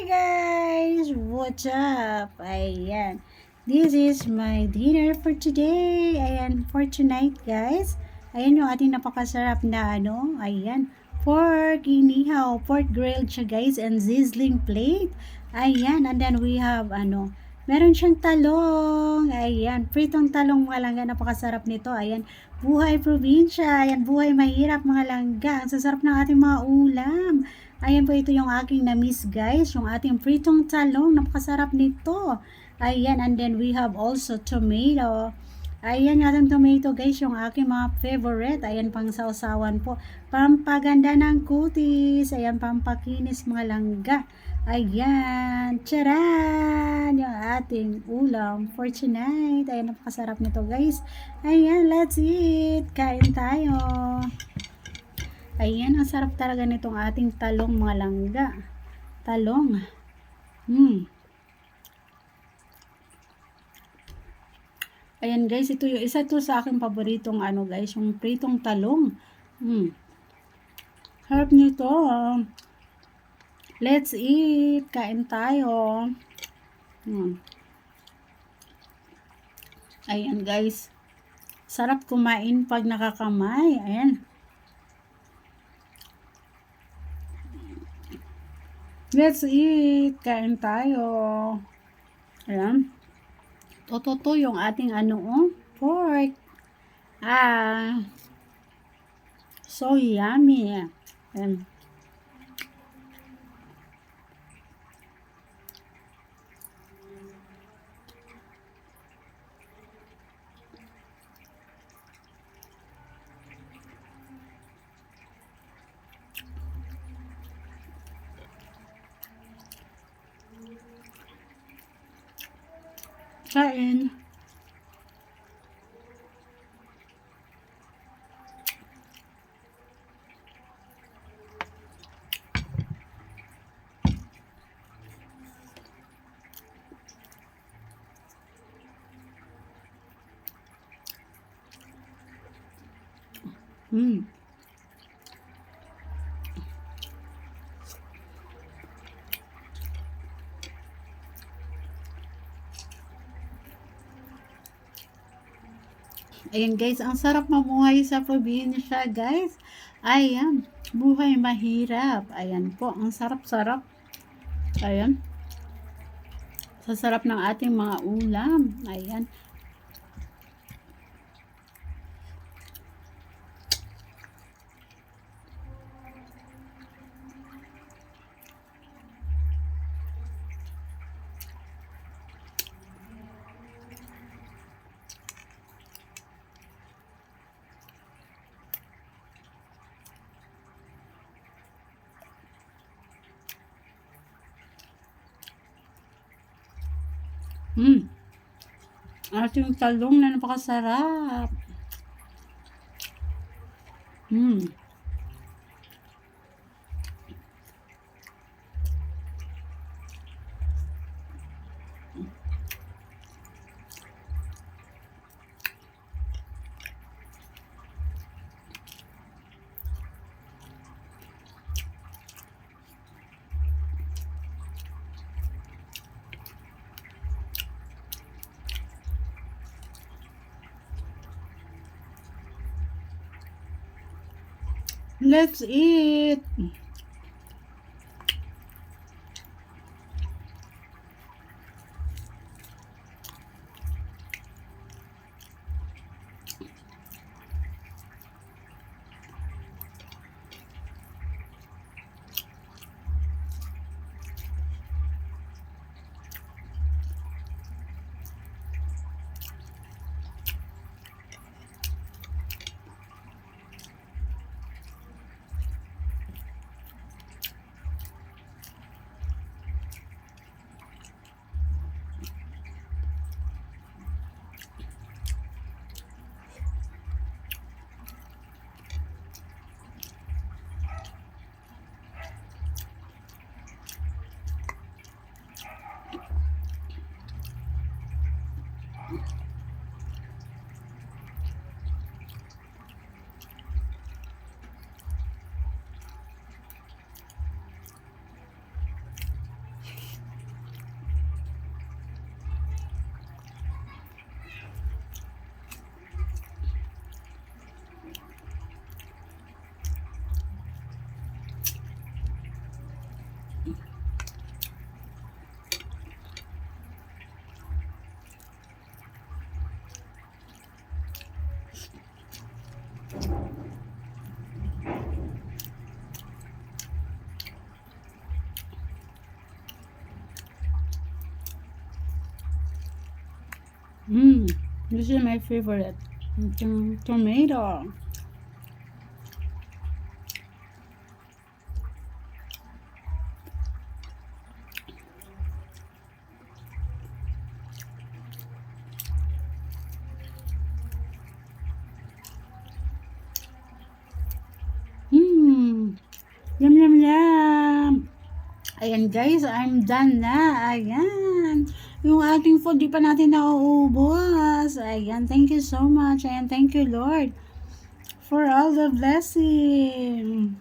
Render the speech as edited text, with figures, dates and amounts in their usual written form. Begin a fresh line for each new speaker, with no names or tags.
guys! What's up? Ayan. This is my dinner for today. Ayan, for tonight guys. Ayan yung ating napakasarap na ayan. Pork inihaw, pork grilled siya guys, and sizzling plate. Ayan, and then we have meron siyang talong. Ayan, pritong talong mga langga. Napakasarap nito. Ayan, buhay probinsya. Ayan, buhay mahirap mga langga. Ang sasarap ng ating mga ulam. Ayan po, ito yung aking na-miss guys, yung ating pritong talong, napakasarap nito. Ayan, and then we have also tomato. Ayan yung ating tomato guys, yung aking mga favorite. Ayan, pang sausawan po. Pampaganda ng kutis. Ayan, pampakinis mga langga. Ayan, charan! Yung ating ulam for tonight. Ayan, napakasarap nito guys. Ayan, let's eat. Kain tayo. Ayan, ang sarap talaga nitong ating talong mga langga. Talong. Ayan guys, ito yung isa to sa aking paboritong guys, yung pritong talong. Harap nito. Let's eat. Kain tayo. Ayan guys. Sarap kumain pag nakakamay. Ayan. Let's eat. Kain tayo. Ayan. Toto yung ating pork. So yummy. Ayan. Kain. Ayan guys, ang sarap mamuhay sa probinsya guys. Ayan, buhay mahirap. Ayan po, ang sarap-sarap. Ayan. Sa sarap ng ating mga ulam. Ayan. Ating talong na napakasarap. Let's eat. This is my favorite. Tomato. Mmm. Yum, yum, yum. Ayan guys, I'm done na. Ayan. Yung ating food, di pa natin nauubos. Ayan, thank you so much. Ayan, thank you Lord for all the blessing.